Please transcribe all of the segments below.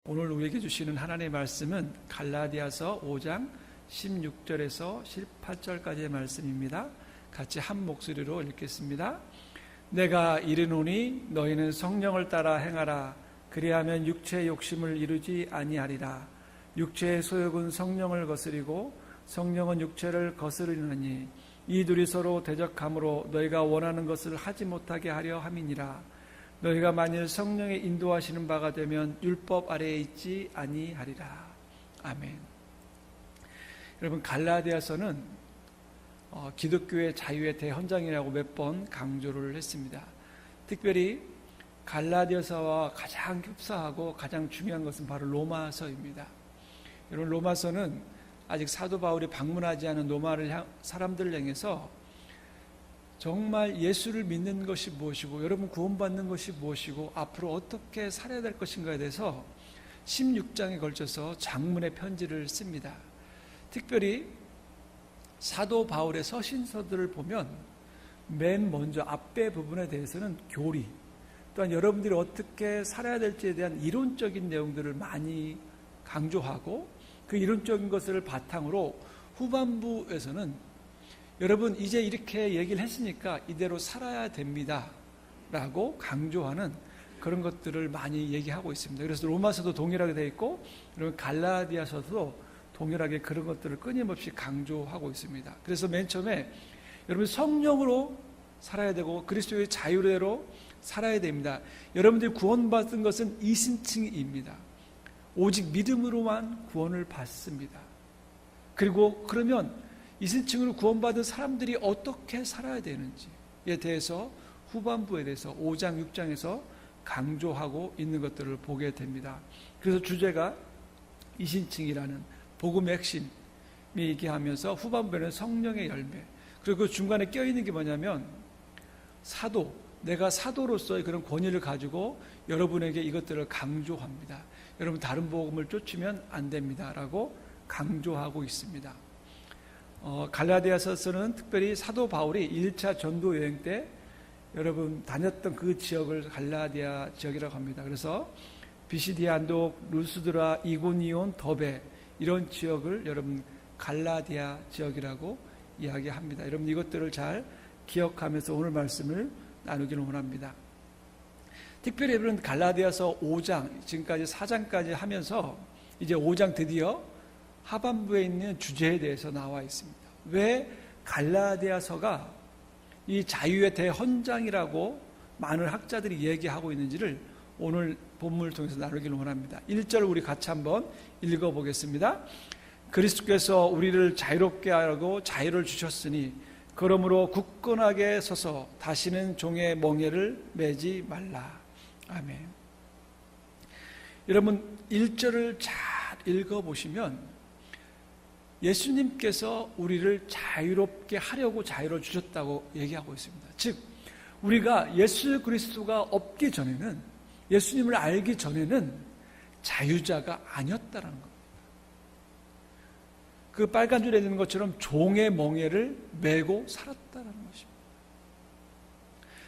오늘 우리에게 주시는 하나님의 말씀은 갈라디아서 5장 16절에서 18절까지의 말씀입니다. 같이 한 목소리로 읽겠습니다. 내가 이르노니 너희는 성령을 따라 행하라. 그리하면 육체의 욕심을 이루지 아니하리라. 육체의 소욕은 성령을 거스리고 성령은 육체를 거스르느니 이 둘이 서로 대적함으로 너희가 원하는 것을 하지 못하게 하려 함이니라. 너희가 만일 성령의 인도하시는 바가 되면 율법 아래에 있지 아니하리라. 아멘. 여러분, 갈라디아서는 기독교의 자유의 대헌장이라고 몇 번 강조를 했습니다. 특별히 갈라디아서와 가장 흡사하고 가장 중요한 것은 바로 로마서입니다. 여러분, 로마서는 아직 사도 바울이 방문하지 않은 로마를 사람들을 향해서 정말 예수를 믿는 것이 무엇이고 여러분 구원받는 것이 무엇이고 앞으로 어떻게 살아야 될 것인가에 대해서 16장에 걸쳐서 장문의 편지를 씁니다. 특별히 사도 바울의 서신서들을 보면 맨 먼저 앞에 부분에 대해서는 교리, 또한 여러분들이 어떻게 살아야 될지에 대한 이론적인 내용들을 많이 강조하고 그 이론적인 것을 바탕으로 후반부에서는 여러분 이제 이렇게 얘기를 했으니까 이대로 살아야 됩니다 라고 강조하는 그런 것들을 많이 얘기하고 있습니다. 그래서 로마서도 동일하게 되어 있고 여러분 갈라디아서도 동일하게 그런 것들을 끊임없이 강조하고 있습니다. 그래서 맨 처음에 여러분 성령으로 살아야 되고 그리스도의 자유대로 살아야 됩니다. 여러분들이 구원받은 것은 이신칭입니다. 오직 믿음으로만 구원을 받습니다. 그리고 그러면 이신칭으로 구원받은 사람들이 어떻게 살아야 되는지에 대해서 후반부에 대해서 5장, 6장에서 강조하고 있는 것들을 보게 됩니다. 그래서 주제가 이신칭이라는 복음의 핵심이 얘기하면서 후반부에는 성령의 열매, 그리고 그 중간에 껴있는 게 뭐냐면 사도, 내가 사도로서의 그런 권위를 가지고 여러분에게 이것들을 강조합니다. 여러분 다른 복음을 쫓으면 안 됩니다 라고 강조하고 있습니다. 갈라디아서는 특별히 사도 바울이 1차 전도 여행 때 여러분 다녔던 그 지역을 갈라디아 지역이라고 합니다. 그래서 비시디아, 안독, 루스드라, 이고니온, 더베 이런 지역을 여러분 갈라디아 지역이라고 이야기합니다. 여러분 이것들을 잘 기억하면서 오늘 말씀을 나누기를 원합니다. 특별히 여러분 갈라디아서 5장 지금까지 4장까지 하면서 이제 5장 드디어 하반부에 있는 주제에 대해서 나와 있습니다. 왜 갈라디아서가 이 자유의 대헌장이라고 많은 학자들이 얘기하고 있는지를 오늘 본문을 통해서 나누기를 원합니다. 1절 우리 같이 한번 읽어보겠습니다. 그리스도께서 우리를 자유롭게 하고 자유를 주셨으니 그러므로 굳건하게 서서 다시는 종의 멍에를 매지 말라. 아멘. 여러분 1절을 잘 읽어보시면 예수님께서 우리를 자유롭게 하려고 자유를 주셨다고 얘기하고 있습니다. 즉 우리가 예수 그리스도가 없기 전에는, 예수님을 알기 전에는 자유자가 아니었다는 겁니다. 그 빨간 줄에 있는 것처럼 종의 멍에를 메고 살았다는 것입니다.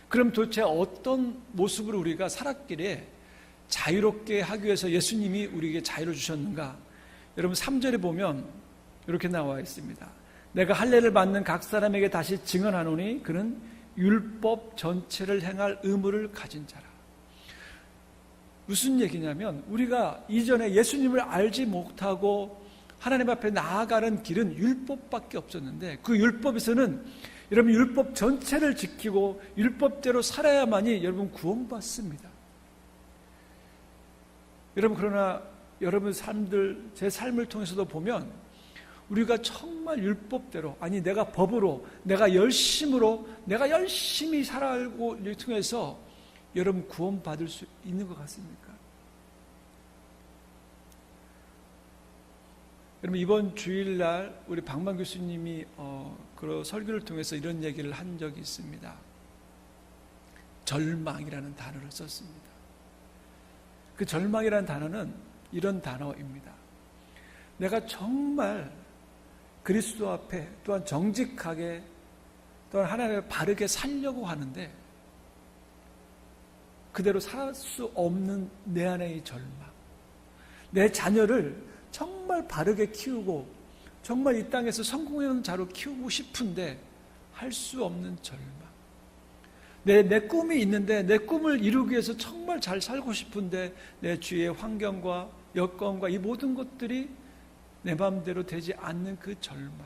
그럼 도대체 어떤 모습으로 우리가 살았기에 자유롭게 하기 위해서 예수님이 우리에게 자유를 주셨는가? 여러분 3절에 보면 이렇게 나와 있습니다. 내가 할례를 받는 각 사람에게 다시 증언하노니 그는 율법 전체를 행할 의무를 가진 자라. 무슨 얘기냐면 우리가 이전에 예수님을 알지 못하고 하나님 앞에 나아가는 길은 율법밖에 없었는데 그 율법에서는 여러분 율법 전체를 지키고 율법대로 살아야만이 여러분 구원받습니다. 여러분 그러나 여러분 삶들, 제 삶을 통해서도 보면 우리가 정말 율법대로, 아니 내가 법으로, 내가 열심히 살아가고 통해서 여러분 구원받을 수 있는 것 같습니까? 여러분 이번 주일날 우리 박만 교수님이 그 설교를 통해서 이런 얘기를 한 적이 있습니다. 절망이라는 단어를 썼습니다. 그 절망이라는 단어는 이런 단어입니다. 내가 정말 그리스도 앞에 또한 정직하게 또한 하나님을 바르게 살려고 하는데 그대로 살 수 없는 내 안의 절망, 내 자녀를 정말 바르게 키우고 정말 이 땅에서 성공하는 자로 키우고 싶은데 할 수 없는 절망. 내 꿈이 있는데 내 꿈을 이루기 위해서 정말 잘 살고 싶은데 내 주위의 환경과 여건과 이 모든 것들이 내 마음대로 되지 않는 그 절망.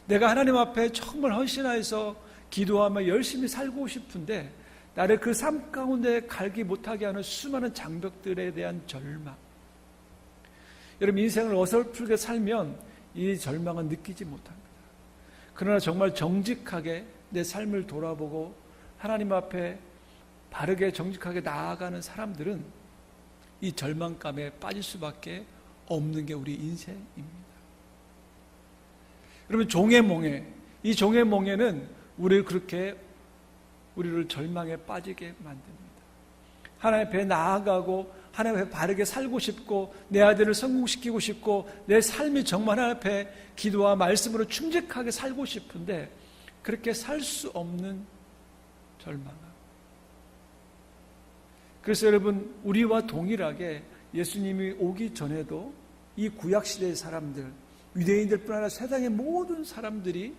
내가 하나님 앞에 정말 헌신하여서 기도하며 열심히 살고 싶은데 나를 그 삶 가운데 갈기 못하게 하는 수많은 장벽들에 대한 절망. 여러분, 인생을 어설프게 살면 이 절망은 느끼지 못합니다. 그러나 정말 정직하게 내 삶을 돌아보고 하나님 앞에 바르게 정직하게 나아가는 사람들은 이 절망감에 빠질 수밖에 없는 게 우리 인생입니다. 여러분, 종의 몽에, 이 종의 몽에는 우리를 절망에 빠지게 만듭니다. 하나님 앞에 나아가고 하나님 앞에 바르게 살고 싶고 내 아들을 성공시키고 싶고 내 삶이 정말 하나님 앞에 기도와 말씀으로 충직하게 살고 싶은데 그렇게 살 수 없는 절망. 그래서 여러분, 우리와 동일하게 예수님이 오기 전에도 이 구약시대의 사람들, 유대인들뿐 아니라 세상의 모든 사람들이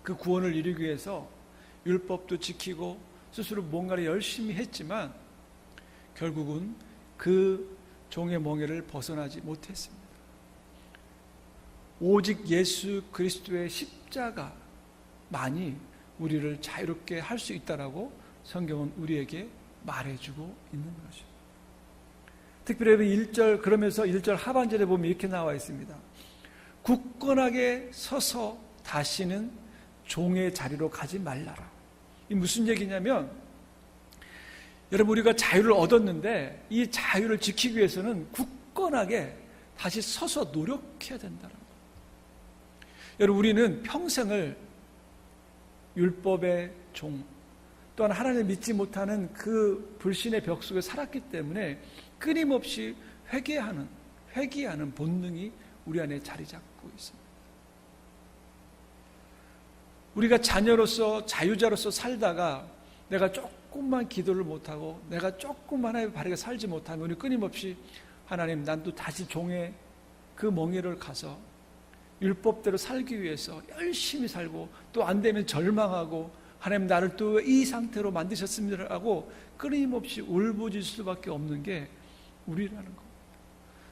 그 구원을 이루기 위해서 율법도 지키고 스스로 뭔가를 열심히 했지만 결국은 그 종의 멍에를 벗어나지 못했습니다. 오직 예수 그리스도의 십자가만이 우리를 자유롭게 할 수 있다라고 성경은 우리에게 말해주고 있는 것이죠. 특별히 1절, 그러면서 1절 하반절에 보면 이렇게 나와 있습니다. 굳건하게 서서 다시는 종의 자리로 가지 말라라. 이 무슨 얘기냐면, 여러분, 우리가 자유를 얻었는데 이 자유를 지키기 위해서는 굳건하게 다시 서서 노력해야 된다는 거예요. 여러분, 우리는 평생을 율법의 종, 또한 하나님을 믿지 못하는 그 불신의 벽 속에 살았기 때문에 끊임없이 회개하는 본능이 우리 안에 자리 잡고 있습니다. 우리가 자녀로서 자유자로서 살다가 내가 조금만 기도를 못하고 내가 조금 하나님 바르게 살지 못하면 우리 끊임없이 하나님, 난 또 다시 종의 그 멍에를 가서 율법대로 살기 위해서 열심히 살고 또 안 되면 절망하고 하나님, 나를 또 이 상태로 만드셨습니다 하고 끊임없이 울부짖을 수밖에 없는 게 우리라는 겁니다.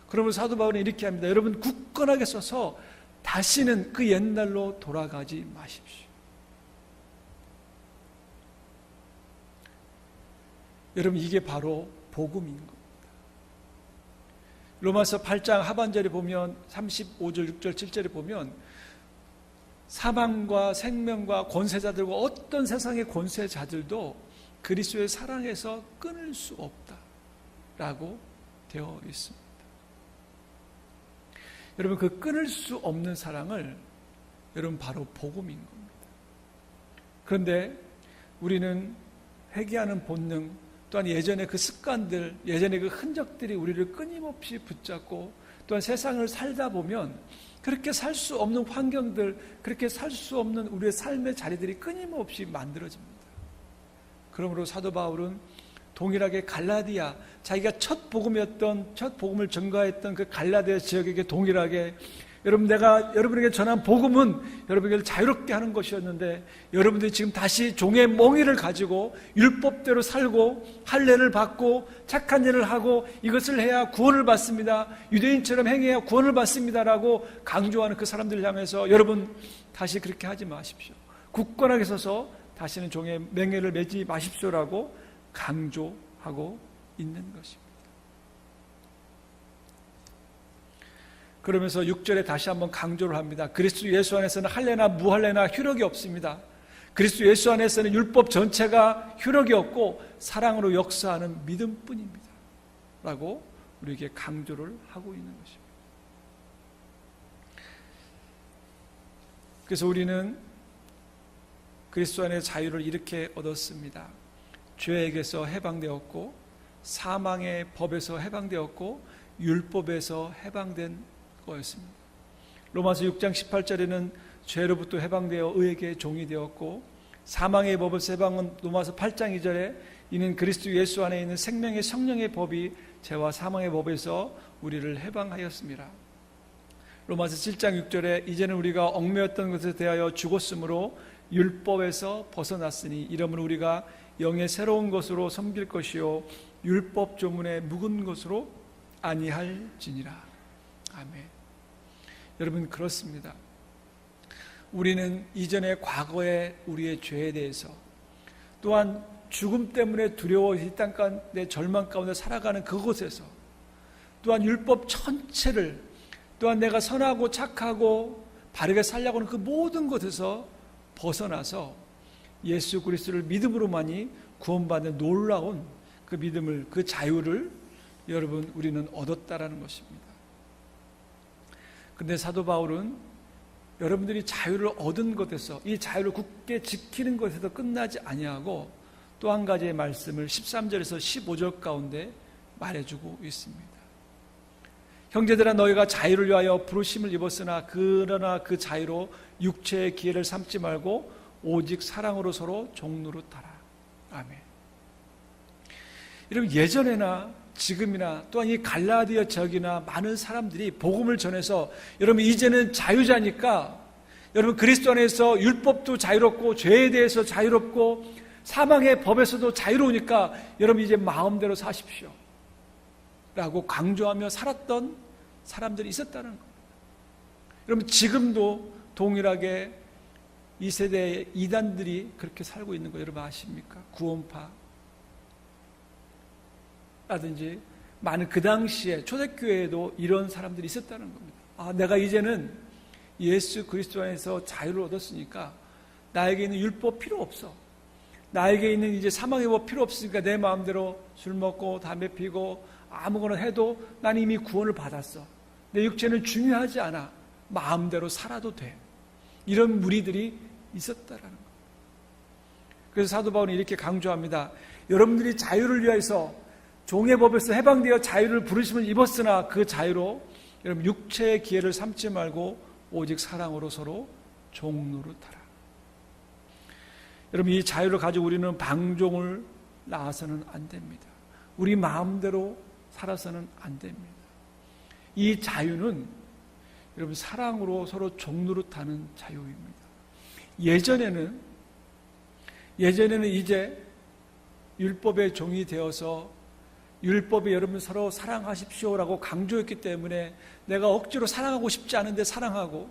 그러면 사도 바울은 이렇게 합니다. 여러분, 굳건하게 서서 다시는 그 옛날로 돌아가지 마십시오. 여러분, 이게 바로 복음인 겁니다. 로마서 8장 하반절에 보면 35절, 6절, 7절에 보면 사망과 생명과 권세자들과 어떤 세상의 권세자들도 그리스도의 사랑에서 끊을 수 없다라고 되어 있습니다. 여러분, 그 끊을 수 없는 사랑을 여러분 바로 복음인 겁니다. 그런데 우리는 회개하는 본능, 또한 예전의 그 습관들, 예전의 그 흔적들이 우리를 끊임없이 붙잡고 또한 세상을 살다 보면 그렇게 살 수 없는 환경들, 그렇게 살 수 없는 우리의 삶의 자리들이 끊임없이 만들어집니다. 그러므로 사도 바울은 동일하게 갈라디아, 자기가 첫 복음을 전가했던 그 갈라디아 지역에게 동일하게, 여러분, 내가 여러분에게 전한 복음은 여러분에게 자유롭게 하는 것이었는데 여러분들이 지금 다시 종의 몽에를 가지고 율법대로 살고 할례를 받고 착한 일을 하고 이것을 해야 구원을 받습니다, 유대인처럼 행해야 구원을 받습니다라고 강조하는 그 사람들을 향해서 여러분, 다시 그렇게 하지 마십시오. 굳건하게 서서 다시는 종의 맹해를 매지 마십시오라고 강조하고 있는 것입니다. 그러면서 6절에 다시 한번 강조를 합니다. 그리스도 예수 안에서는 할례나 무할례나 효력이 없습니다. 그리스도 예수 안에서는 율법 전체가 효력이 없고 사랑으로 역사하는 믿음뿐입니다 라고 우리에게 강조를 하고 있는 것입니다. 그래서 우리는 그리스도 안의 자유를 이렇게 얻었습니다. 죄에게서 해방되었고 사망의 법에서 해방되었고 율법에서 해방된 거였습니다. 로마서 6장 18절에는 죄로부터 해방되어 의에게 종이 되었고 사망의 법에서 해방은 로마서 8장 2절에 이는 그리스도 예수 안에 있는 생명의 성령의 법이 죄와 사망의 법에서 우리를 해방하였습니다. 로마서 7장 6절에 이제는 우리가 얽매였던 것에 대하여 죽었으므로 율법에서 벗어났으니 이러므로 우리가 영의 새로운 것으로 섬길 것이요 율법 조문에 묵은 것으로 아니할지니라. 아멘. 여러분, 그렇습니다. 우리는 이전의 과거의 우리의 죄에 대해서, 또한 죽음 때문에 두려워 이 땅 가운데 절망 가운데 살아가는 그곳에서, 또한 율법 전체를, 또한 내가 선하고 착하고 바르게 살려고 하는 그 모든 것에서 벗어나서 예수 그리스도를 믿음으로만이 구원받는 놀라운 그 믿음을, 그 자유를 여러분 우리는 얻었다라는 것입니다. 그런데 사도 바울은 여러분들이 자유를 얻은 것에서, 이 자유를 굳게 지키는 것에서 끝나지 아니하고 또 한 가지의 말씀을 13절에서 15절 가운데 말해주고 있습니다. 형제들아, 너희가 자유를 위하여 부르심을 입었으나 그러나 그 자유로 육체의 기회를 삼지 말고 오직 사랑으로 서로 종노릇하라. 아멘. 여러분, 예전에나 지금이나 또한 이 갈라디아 지역이나 많은 사람들이 복음을 전해서 여러분 이제는 자유자니까, 여러분 그리스도 안에서 율법도 자유롭고 죄에 대해서 자유롭고 사망의 법에서도 자유로우니까 여러분 이제 마음대로 사십시오 라고 강조하며 살았던 사람들이 있었다는 겁니다. 여러분 지금도 동일하게 이 세대의 이단들이 그렇게 살고 있는 거 여러분 아십니까? 구원파 라든지 많은 그 당시에 초대교회에도 이런 사람들이 있었다는 겁니다. 아, 내가 이제는 예수 그리스도 안에서 자유를 얻었으니까 나에게 있는 율법 필요 없어. 나에게 있는 이제 사망의 법 필요 없으니까 내 마음대로 술 먹고 담배 피고 아무거나 해도 난 이미 구원을 받았어. 내 육체는 중요하지 않아. 마음대로 살아도 돼. 이런 무리들이 있었다라는 거예요. 그래서 사도 바울은 이렇게 강조합니다. 여러분들이 자유를 위해서 종의 법에서 해방되어 자유를 부르심을 입었으나 그 자유로 여러분 육체의 기회를 삼지 말고 오직 사랑으로 서로 종노릇하라. 여러분 이 자유를 가지고 우리는 방종을 낳아서는 안 됩니다. 우리 마음대로 살아서는 안 됩니다. 이 자유는 여러분 사랑으로 서로 종노릇하는 자유입니다. 예전에는 이제 율법의 종이 되어서 율법에 여러분 서로 사랑하십시오라고 강조했기 때문에 내가 억지로 사랑하고 싶지 않은데 사랑하고,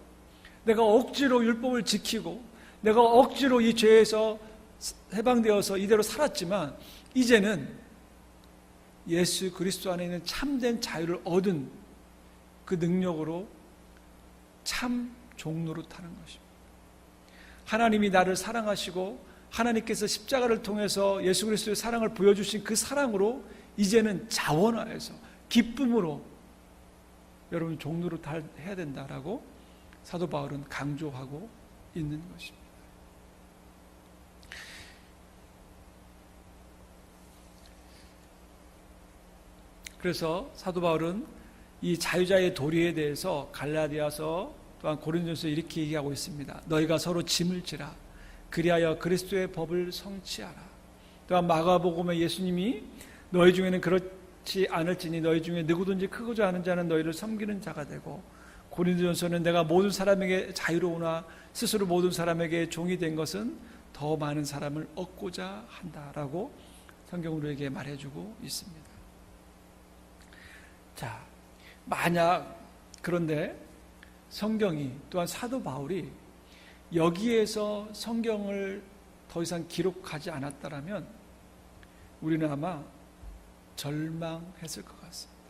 내가 억지로 율법을 지키고, 내가 억지로 이 죄에서 해방되어서 이대로 살았지만, 이제는 예수 그리스도 안에 있는 참된 자유를 얻은 그 능력으로 참 종노릇하는 것입니다. 하나님이 나를 사랑하시고 하나님께서 십자가를 통해서 예수 그리스도의 사랑을 보여주신 그 사랑으로 이제는 자원하여서 기쁨으로 여러분 종노릇해야 된다라고 사도 바울은 강조하고 있는 것입니다. 그래서 사도 바울은 이 자유자의 도리에 대해서 갈라디아서 또한 고린도전서 이렇게 얘기하고 있습니다. 너희가 서로 짐을 지라. 그리하여 그리스도의 법을 성취하라. 또한 마가복음에 예수님이 너희 중에는 그렇지 않을지니 너희 중에 누구든지 크고자 하는 자는 너희를 섬기는 자가 되고, 고린도전서는 내가 모든 사람에게 자유로우나 스스로 모든 사람에게 종이 된 것은 더 많은 사람을 얻고자 한다라고 성경으로 우리에게 말해주고 있습니다. 자, 만약 그런데 성경이 또한 사도 바울이 여기에서 성경을 더 이상 기록하지 않았다라면 우리는 아마 절망했을 것 같습니다.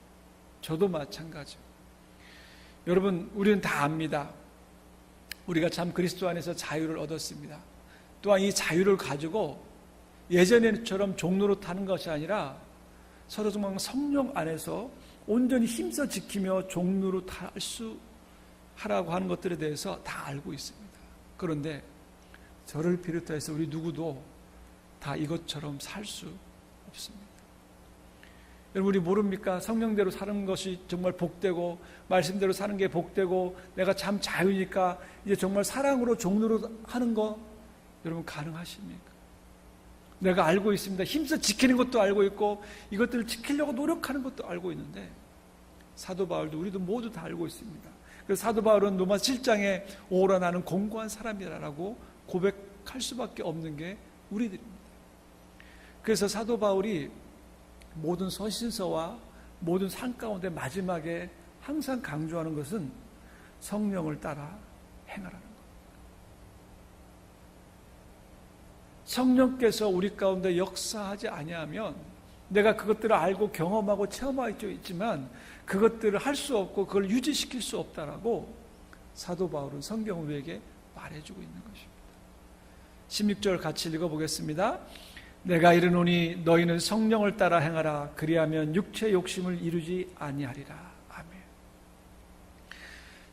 저도 마찬가지고. 여러분, 우리는 다 압니다. 우리가 참 그리스도 안에서 자유를 얻었습니다. 또한 이 자유를 가지고 예전처럼 종노릇하는 것이 아니라 서로 정말 성령 안에서 온전히 힘써 지키며 종노릇할 수 하라고 하는 것들에 대해서 다 알고 있습니다. 그런데 저를 비롯해서 우리 누구도 다 이것처럼 살 수 없습니다. 여러분, 우리 모릅니까? 성령대로 사는 것이 정말 복되고 말씀대로 사는 게 복되고 내가 참 자유니까 이제 정말 사랑으로 종로로 하는 거 여러분 가능하십니까? 내가 알고 있습니다. 힘써 지키는 것도 알고 있고 이것들을 지키려고 노력하는 것도 알고 있는데 사도 바울도 우리도 모두 다 알고 있습니다. 그래서 사도 바울은 로마 7장에 오라 나는 공고한 사람이라고 고백할 수밖에 없는 게 우리들입니다. 그래서 사도 바울이 모든 서신서와 모든 상 가운데 마지막에 항상 강조하는 것은 성령을 따라 행하라는 것. 성령께서 우리 가운데 역사하지 아니하면 내가 그것들을 알고 경험하고 체험할 수 있지만 그것들을 할 수 없고 그걸 유지시킬 수 없다라고 사도 바울은 성경 우리에게 말해주고 있는 것입니다. 16절 같이 읽어보겠습니다. 내가 이르노니 너희는 성령을 따라 행하라. 그리하면 육체의 욕심을 이루지 아니하리라. 아멘.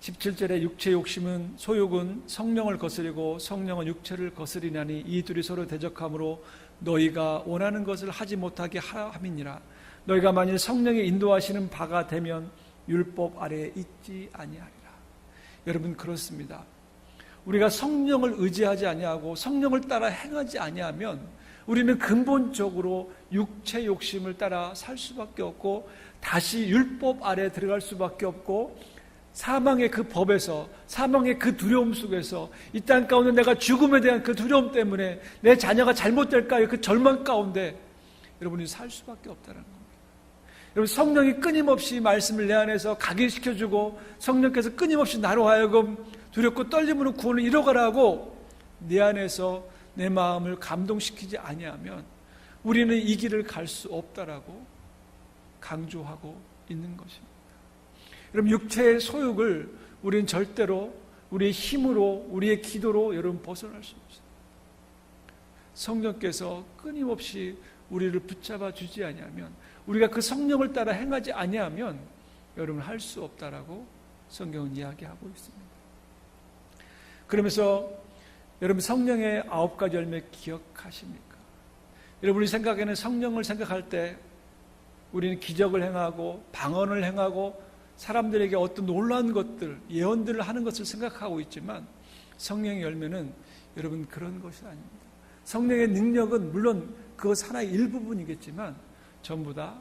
17절에 육체의 욕심은 소욕은 성령을 거스리고 성령은 육체를 거스리나니 이 둘이 서로 대적하므로 너희가 원하는 것을 하지 못하게 함이니라. 너희가 만일 성령의 인도하시는 바가 되면 율법 아래에 있지 아니하리라. 여러분 그렇습니다. 우리가 성령을 의지하지 아니하고 성령을 따라 행하지 아니하면 우리는 근본적으로 육체 욕심을 따라 살 수밖에 없고 다시 율법 아래에 들어갈 수밖에 없고 사망의 그 법에서 사망의 그 두려움 속에서 이 땅 가운데 내가 죽음에 대한 그 두려움 때문에 내 자녀가 잘못될까요? 그 절망 가운데 여러분이 살 수밖에 없다는 겁니다. 여러분 성령이 끊임없이 말씀을 내 안에서 각인시켜주고 성령께서 끊임없이 나로 하여금 두렵고 떨림으로 구원을 이뤄가라고 내 안에서 내 마음을 감동시키지 아니하면 우리는 이 길을 갈 수 없다라고 강조하고 있는 것입니다. 여러분 육체의 소욕을 우리는 절대로 우리의 힘으로 우리의 기도로 여러분 벗어날 수 없어요. 성령께서 끊임없이 우리를 붙잡아 주지 아니하면 우리가 그 성령을 따라 행하지 아니하면 여러분 할 수 없다라고 성경은 이야기하고 있습니다. 그러면서 여러분 성령의 9가지 열매 기억하십니까? 여러분이 생각에는 성령을 생각할 때 우리는 기적을 행하고 방언을 행하고 사람들에게 어떤 놀라운 것들, 예언들을 하는 것을 생각하고 있지만 성령의 열매는 여러분 그런 것이 아닙니다. 성령의 능력은 물론 그것 하나의 일부분이겠지만 전부 다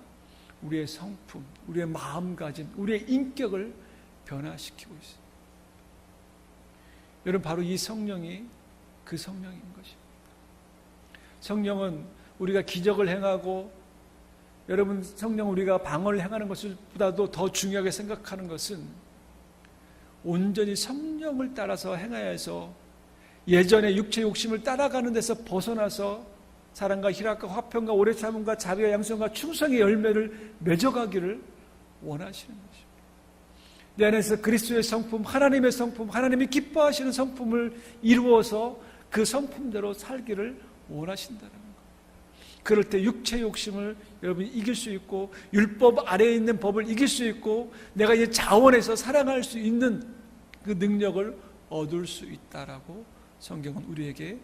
우리의 성품, 우리의 마음가짐, 우리의 인격을 변화시키고 있습니다. 여러분 바로 이 성령이 그 성령인 것입니다. 성령은 우리가 기적을 행하고 여러분 성령 우리가 방언을 행하는 것보다도 더 중요하게 생각하는 것은 온전히 성령을 따라서 행하여 해서 예전의 육체 욕심을 따라가는 데서 벗어나서 사랑과 희락과 화평과 오래 참음과 자비와 양성과 충성의 열매를 맺어가기를 원하시는 것입니다. 내 안에서 그리스도의 성품, 하나님의 성품, 하나님이 기뻐하시는 성품을 이루어서 그 성품대로 살기를 원하신다는 거예요. 그럴 때 육체 욕심을 여러분이 이길 수 있고 율법 아래에 있는 법을 이길 수 있고 내가 이제 자원해서 사랑할 수 있는 그 능력을 얻을 수 있다라고 성경은 우리에게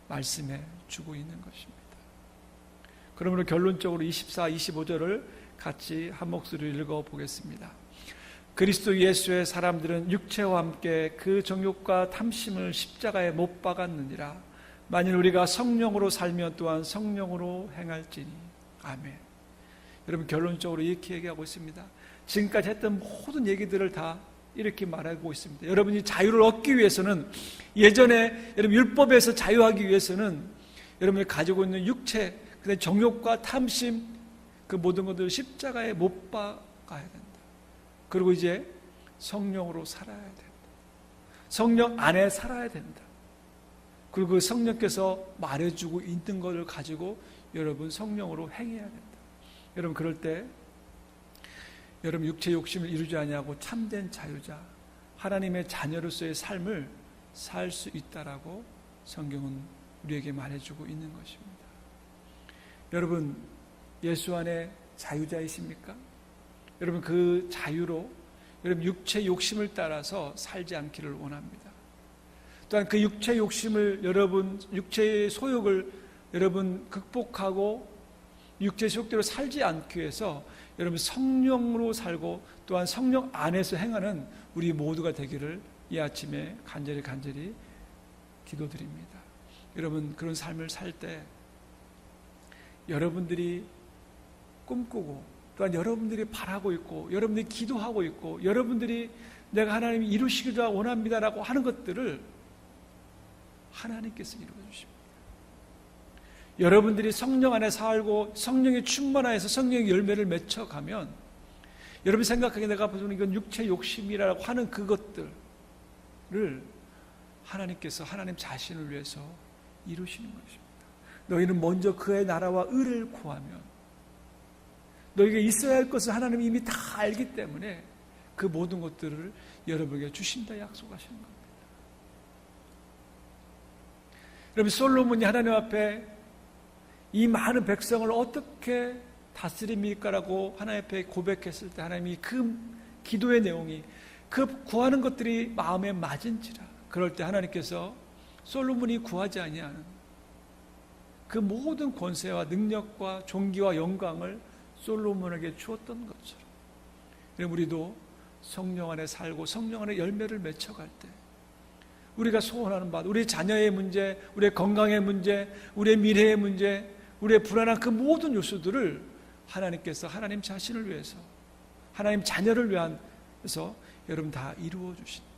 말씀해 주고 있는 것입니다. 그러므로 결론적으로 24, 25절을 같이 한 목소리로 읽어보겠습니다. 그리스도 예수의 사람들은 육체와 함께 그 정욕과 탐심을 십자가에 못 박았느니라. 만일 우리가 성령으로 살면 또한 성령으로 행할지니. 아멘. 여러분 결론적으로 이렇게 얘기하고 있습니다. 지금까지 했던 모든 얘기들을 다 이렇게 말하고 있습니다. 여러분이 자유를 얻기 위해서는 예전에 여러분 율법에서 자유하기 위해서는 여러분이 가지고 있는 육체, 그다음에 정욕과 탐심 그 모든 것들을 십자가에 못 박아야 된다. 그리고 이제 성령으로 살아야 된다. 성령 안에 살아야 된다. 그리고 그 성령께서 말해주고 있는 것을 가지고 여러분 성령으로 행해야 된다. 여러분 그럴 때 여러분 육체 욕심을 이루지 아니하고 참된 자유자 하나님의 자녀로서의 삶을 살 수 있다라고 성경은 우리에게 말해주고 있는 것입니다. 여러분 예수 안에 자유자이십니까? 여러분 그 자유로 여러분 육체 욕심을 따라서 살지 않기를 원합니다. 또한 그 육체 욕심을 여러분 육체의 소욕을 여러분 극복하고 육체의 소욕대로 살지 않기 위해서 여러분 성령으로 살고 또한 성령 안에서 행하는 우리 모두가 되기를 이 아침에 간절히 기도드립니다. 여러분 그런 삶을 살 때 여러분들이 꿈꾸고 또한 여러분들이 바라고 있고 여러분들이 기도하고 있고 여러분들이 내가 하나님이 이루시기를 원합니다라고 하는 것들을 하나님께서 이루어주십니다. 여러분들이 성령 안에 살고 성령의 충만하여서 성령의 열매를 맺혀가면 여러분이 생각하기에 내가 보는 이건 육체 욕심이라고 하는 그것들을 하나님께서 하나님 자신을 위해서 이루시는 것입니다. 너희는 먼저 그의 나라와 의를 구하면 너희에게 있어야 할 것을 하나님이 이미 다 알기 때문에 그 모든 것들을 여러분에게 주신다 약속하시는 겁니다. 여러분 솔로몬이 하나님 앞에 이 많은 백성을 어떻게 다스립니까라고 하나님 앞에 고백했을 때 하나님이 그 기도의 내용이 그 구하는 것들이 마음에 맞은지라 그럴 때 하나님께서 솔로몬이 구하지 아니하는 그 모든 권세와 능력과 존귀와 영광을 솔로몬에게 주었던 것처럼 우리도 성령 안에 살고 성령 안에 열매를 맺혀갈 때 우리가 소원하는 바 우리 자녀의 문제, 우리의 건강의 문제, 우리의 미래의 문제, 우리의 불안한 그 모든 요소들을 하나님께서 하나님 자신을 위해서 하나님 자녀를 위해서 여러분 다 이루어 주신다.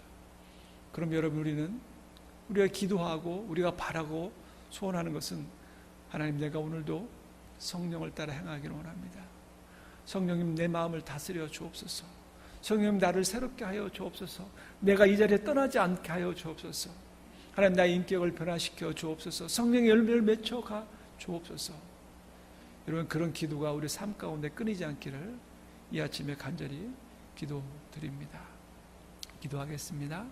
그럼 여러분 우리가 기도하고 우리가 바라고 소원하는 것은 하나님 내가 오늘도 성령을 따라 행하기를 원합니다. 성령님 내 마음을 다스려 주옵소서. 성령님 나를 새롭게 하여 주옵소서. 내가 이 자리에 떠나지 않게 하여 주옵소서. 하나님 나의 인격을 변화시켜 주옵소서. 성령의 열매를 맺혀가 주옵소서. 여러분 그런 기도가 우리 삶 가운데 끊이지 않기를 이 아침에 간절히 기도드립니다. 기도하겠습니다.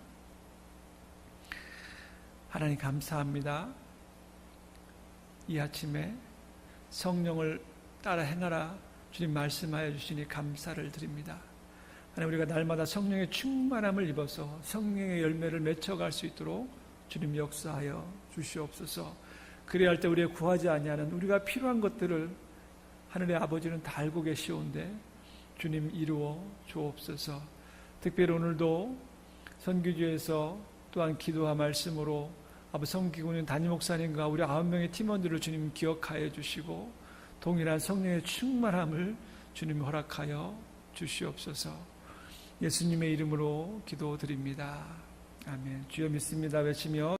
하나님 감사합니다. 이 아침에 성령을 따라 행하라 주님 말씀하여 주시니 감사를 드립니다. 하나님 우리가 날마다 성령의 충만함을 입어서 성령의 열매를 맺혀갈 수 있도록 주님 역사하여 주시옵소서. 그래야 할 때 우리가 구하지 아니하는 우리가 필요한 것들을 하늘의 아버지는 다 알고 계시온데 주님 이루어 주옵소서. 특별히 오늘도 선교지에서 또한 기도와 말씀으로 아버지 성기군인 담임 목사님과 우리 9명의 팀원들을 주님 기억하여 주시고 동일한 성령의 충만함을 주님 허락하여 주시옵소서. 예수님의 이름으로 기도드립니다. 아멘. 주여 믿습니다 외치며